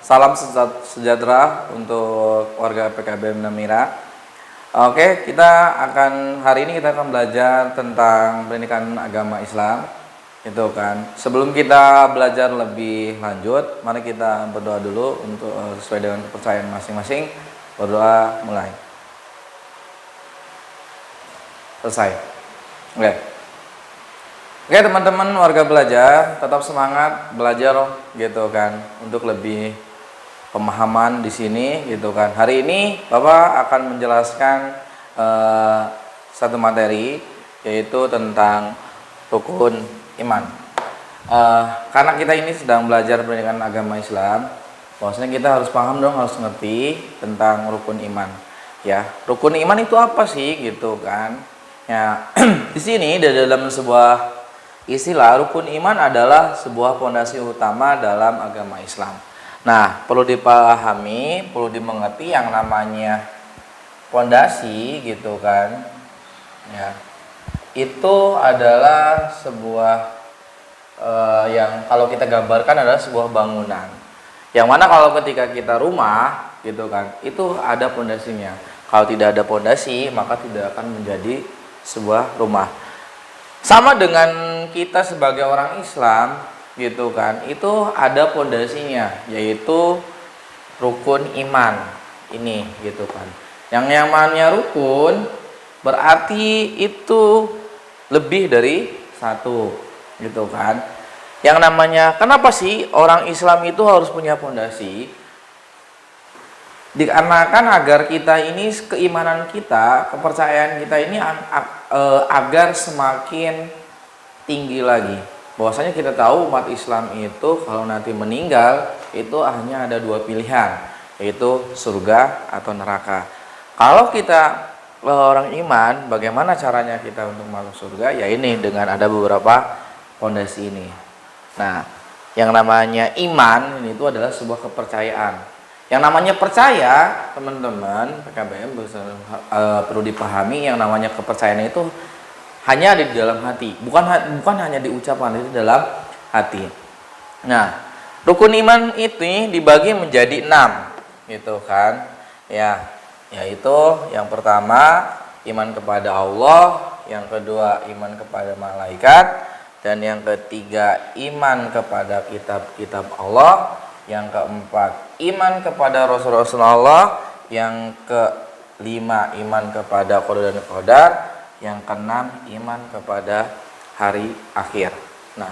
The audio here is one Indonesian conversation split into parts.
Salam sejahtera untuk warga PKBM Namira. Oke, hari ini kita akan belajar tentang pendidikan agama Islam, gitu kan. Sebelum kita belajar lebih lanjut, mari kita berdoa dulu untuk sesuai dengan kepercayaan masing-masing. Berdoa mulai. Selesai. Oke teman-teman warga belajar, tetap semangat belajar gitu kan, untuk lebih pemahaman di sini gitu kan. Hari ini Bapak akan menjelaskan satu materi, yaitu tentang rukun iman. Karena kita ini sedang belajar pendidikan agama Islam, bahwasanya kita harus paham dong, harus ngerti tentang rukun iman. Ya, rukun iman itu apa sih gitu kan? Ya, di sini dalam sebuah istilah rukun iman adalah sebuah fondasi utama dalam agama Islam. Nah, perlu dipahami, perlu dimengerti yang namanya fondasi gitu kan. Ya. Itu adalah sebuah yang kalau kita gambarkan adalah sebuah bangunan. Yang mana kalau ketika kita rumah gitu kan, itu ada fondasinya. Kalau tidak ada fondasi, maka tidak akan menjadi sebuah rumah. Sama dengan kita sebagai orang Islam gitu kan, itu ada pondasinya, yaitu rukun iman ini gitu kan. Yang namanya rukun berarti itu lebih dari satu gitu kan. Yang namanya, kenapa sih orang Islam itu harus punya pondasi? Dikarenakan agar kita ini, keimanan kita, kepercayaan kita ini agar semakin tinggi lagi. Bahwasanya kita tahu umat Islam itu kalau nanti meninggal itu hanya ada dua pilihan, yaitu surga atau neraka. Kalau kita orang iman, bagaimana caranya kita untuk masuk surga? Ya ini dengan ada beberapa fondasi ini. Nah, yang namanya iman ini itu adalah sebuah kepercayaan. Yang namanya percaya, teman-teman PKBM perlu dipahami, yang namanya kepercayaan itu hanya ada di dalam hati, bukan hanya diucapkan, itu dalam hati. Nah, rukun iman itu dibagi menjadi 6 gitu kan. Ya, yaitu yang pertama iman kepada Allah, yang kedua iman kepada malaikat, dan yang ketiga iman kepada kitab-kitab Allah, yang keempat iman kepada Rasulullah, yang kelima iman kepada qada dan qadar, yang keenam iman kepada hari akhir. Nah,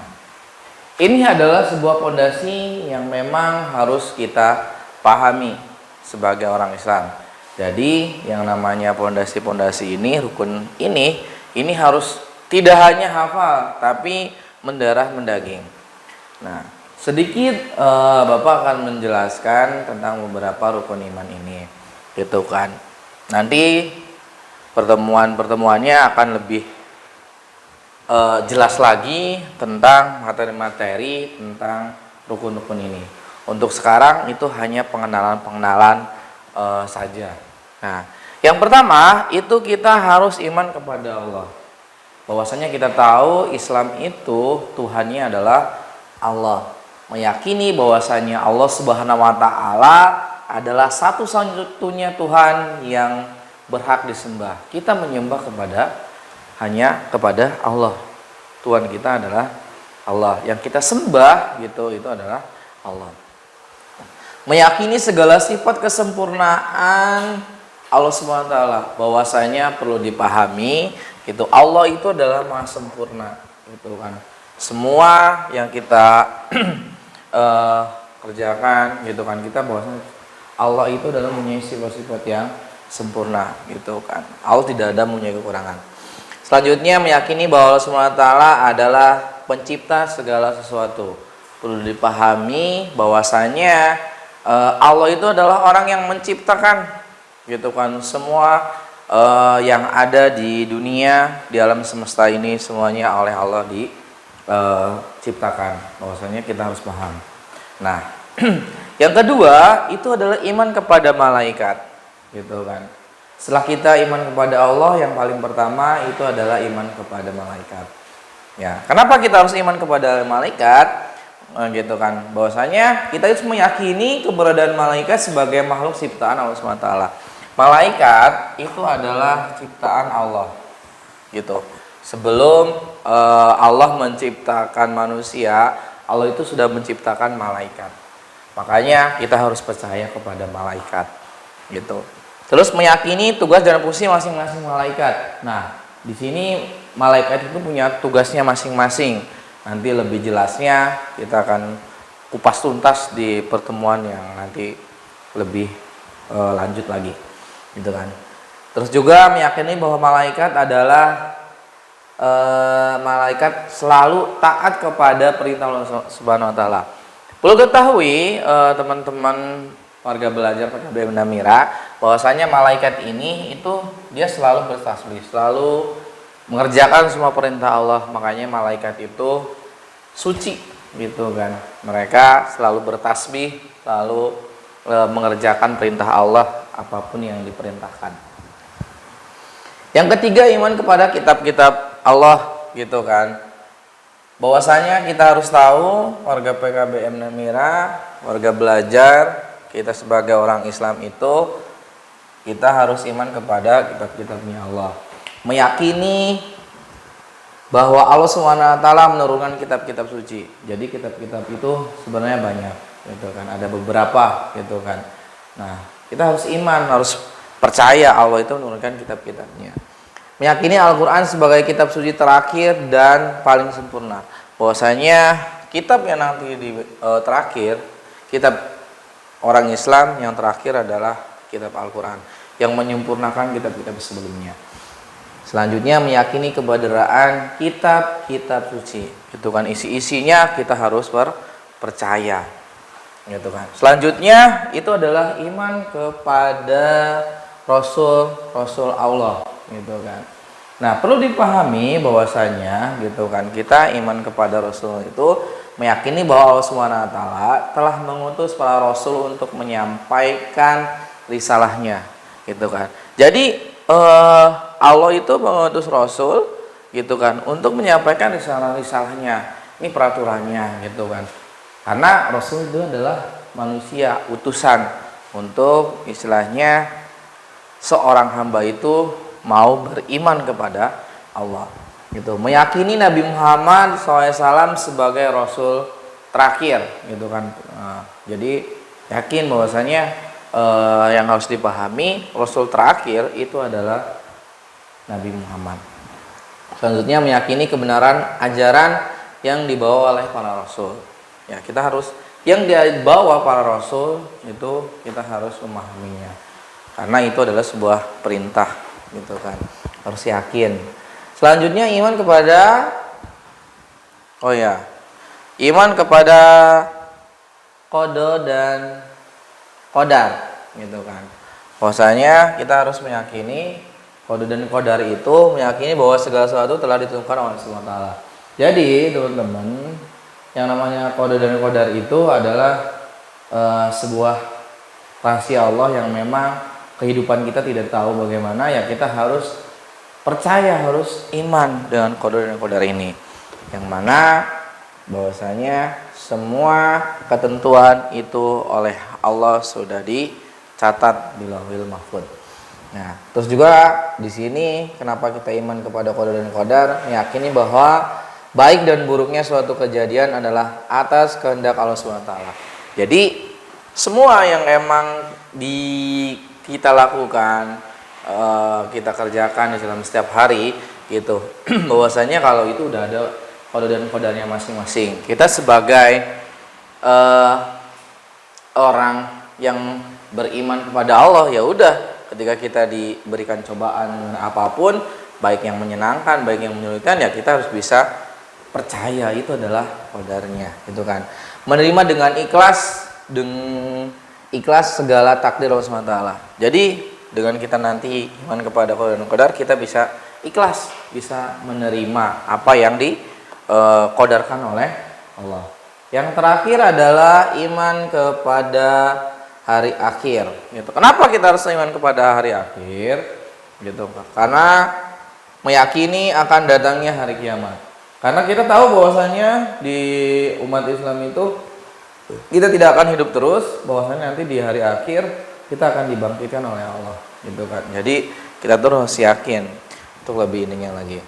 ini adalah sebuah fondasi yang memang harus kita pahami sebagai orang Islam. Jadi yang namanya fondasi-fondasi ini, rukun ini harus tidak hanya hafal, tapi mendarah mendaging. Nah, sedikit Bapak akan menjelaskan tentang beberapa rukun iman ini, gitu kan. Nanti pertemuannya akan lebih jelas lagi tentang materi-materi tentang rukun-rukun ini. Untuk sekarang itu hanya pengenalan saja. Nah, yang pertama itu kita harus iman kepada Allah. Bahwasanya kita tahu Islam itu Tuhannya adalah Allah. Meyakini bahwasanya Allah Subhanahu wa taala adalah satu-satunya Tuhan yang berhak disembah. Kita menyembah hanya kepada Allah. Tuhan kita adalah Allah. Yang kita sembah gitu itu adalah Allah. Meyakini segala sifat kesempurnaan Allah Subhanahu wa taala, bahwasanya perlu dipahami gitu, Allah itu adalah maha sempurna gitu kan. Semua yang kita kerjakan gitu kan, kita bahwasanya Allah itu adalah mempunyai sifat-sifat yang sempurna gitu kan. Allah tidak ada mempunyai kekurangan. Selanjutnya meyakini bahwa Allah SWT adalah pencipta segala sesuatu. Perlu dipahami bahwasanya Allah itu adalah orang yang menciptakan gitu kan, semua yang ada di dunia, di alam semesta ini semuanya oleh Allah diciptakan. Bahwasanya kita harus paham. Nah, yang kedua itu adalah iman kepada malaikat, gitu kan. Setelah kita iman kepada Allah, yang paling pertama itu adalah iman kepada malaikat. Ya, kenapa kita harus iman kepada malaikat? gitu kan. Bahwasanya kita harus meyakini keberadaan malaikat sebagai makhluk ciptaan Allah SWT. Malaikat itu adalah ciptaan Allah gitu. Sebelum Allah menciptakan manusia, Allah itu sudah menciptakan malaikat. Makanya kita harus percaya kepada malaikat gitu. Terus meyakini tugas dan fungsi masing-masing malaikat. Nah, di sini malaikat itu punya tugasnya masing-masing. Nanti lebih jelasnya kita akan kupas tuntas di pertemuan yang nanti lebih lanjut lagi, gitu kan. Terus juga meyakini bahwa malaikat adalah malaikat selalu taat kepada perintah Allah Subhanahu Wa Taala. Perlu ketahui teman-teman warga belajar PKBM Namira, bahwasanya malaikat ini itu dia selalu bertasbih, selalu mengerjakan semua perintah Allah. Makanya malaikat itu suci gitu kan. Mereka selalu bertasbih, selalu mengerjakan perintah Allah apapun yang diperintahkan. Yang ketiga, iman kepada kitab-kitab Allah gitu kan. Bahwasanya kita harus tahu, warga PKBM Namira, warga belajar, kita sebagai orang Islam itu kita harus iman kepada kitab-kitabnya Allah. Meyakini bahwa Allah SWT menurunkan kitab-kitab suci. Jadi kitab-kitab itu sebenarnya banyak gitu kan. Ada beberapa gitu kan. Nah, kita harus iman, harus percaya Allah itu menurunkan kitab-kitabnya. Meyakini Al-Quran sebagai kitab suci terakhir dan paling sempurna. Bahwasanya kitab yang nanti terakhir, kitab orang Islam yang terakhir adalah kitab Al-Quran yang menyempurnakan kitab-kitab sebelumnya. Selanjutnya meyakini keberadaan kitab-kitab suci. Itu kan isi-isinya kita harus percaya. Gitu kan. Selanjutnya itu adalah iman kepada Rasul Allah. Gitu kan. Nah, perlu dipahami bahwasanya gitu kan, kita iman kepada Rasul itu meyakini bahwa Allah SWT telah mengutus para rasul untuk menyampaikan risalahnya gitu kan. Jadi Allah itu mengutus rasul gitu kan untuk menyampaikan risalahnya. Ini peraturannya gitu kan. Karena rasul itu adalah manusia, utusan untuk istilahnya seorang hamba itu mau beriman kepada Allah gitu, meyakini Nabi Muhammad SAW sebagai Rasul terakhir gitu kan. Jadi yakin bahwasanya yang harus dipahami, Rasul terakhir itu adalah Nabi Muhammad. Selanjutnya meyakini kebenaran ajaran yang dibawa oleh para Rasul. Ya, kita harus yang dibawa para Rasul itu kita harus memahaminya, karena itu adalah sebuah perintah gitu kan, harus yakin. Selanjutnya iman kepada iman kepada qada dan qadar gitu kan. Bahwasanya kita harus meyakini qada dan qadar itu meyakini bahwa segala sesuatu telah ditentukan oleh Allah Subhanahu wa taala. Jadi, teman-teman, yang namanya qada dan qadar itu adalah sebuah rahasia Allah yang memang kehidupan kita tidak tahu bagaimana, ya kita harus percaya, harus iman dengan qada dan qadar ini, yang mana bahwasanya semua ketentuan itu oleh Allah sudah dicatat di Lauhil Mahfuz. Nah, terus juga di sini kenapa kita iman kepada qada dan qadar, meyakini bahwa baik dan buruknya suatu kejadian adalah atas kehendak Allah SWT. Jadi semua yang emang kita lakukan, kita kerjakan dalam setiap hari gitu, bahwasanya kalau itu udah ada qada dan qadarnya masing-masing. Kita sebagai orang yang beriman kepada Allah, ya udah, ketika kita diberikan cobaan apapun, baik yang menyenangkan, baik yang menyulitkan, ya kita harus bisa percaya itu adalah qadarnya, gitu kan. Menerima dengan ikhlas segala takdir Allah SWT. Jadi dengan kita nanti iman kepada qada dan qadar, kita bisa ikhlas, bisa menerima apa yang diqadarkan oleh Allah. Yang terakhir adalah iman kepada hari akhir. Gitu. Kenapa kita harus iman kepada hari akhir? Gitu. Karena meyakini akan datangnya hari kiamat. Karena kita tahu bahwasanya di umat Islam itu kita tidak akan hidup terus, bahwasanya nanti di hari akhir kita akan dibangkitkan oleh Allah, gitu kan. Jadi kita terus yakin untuk lebih ininya lagi.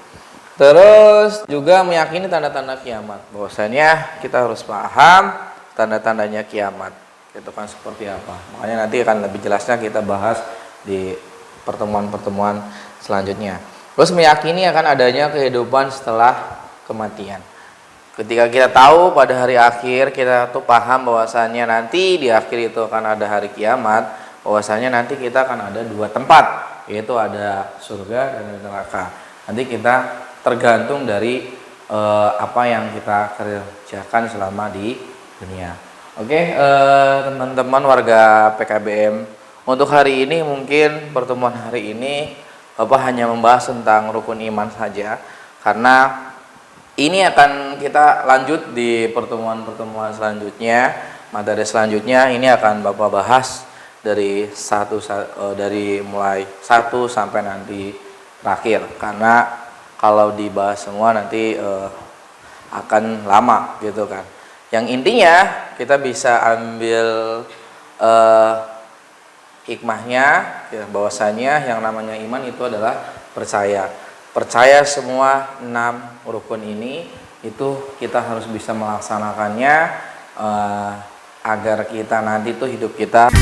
Terus juga meyakini tanda-tanda kiamat, bahwasanya kita harus paham tanda-tandanya kiamat, itu kan seperti apa. Makanya nanti akan lebih jelasnya kita bahas di pertemuan-pertemuan selanjutnya. Terus meyakini akan adanya kehidupan setelah kematian. Ketika kita tahu pada hari akhir, kita tuh paham bahwasannya nanti di akhir itu akan ada hari kiamat, bahwasannya nanti kita akan ada dua tempat, yaitu ada surga dan neraka. Nanti kita tergantung dari apa yang kita kerjakan selama di dunia. Oke, teman-teman warga PKBM, untuk hari ini mungkin pertemuan hari ini Bapak hanya membahas tentang rukun iman saja, karena ini akan kita lanjut di pertemuan-pertemuan selanjutnya, materi selanjutnya. Ini akan Bapak bahas dari dari mulai 1 sampai nanti terakhir. Karena kalau dibahas semua nanti akan lama gitu kan. Yang intinya kita bisa ambil hikmahnya, ya, bahwasanya yang namanya iman itu adalah percaya. Percaya semua 6 rukun ini, itu kita harus bisa melaksanakannya agar kita nanti tuh hidup kita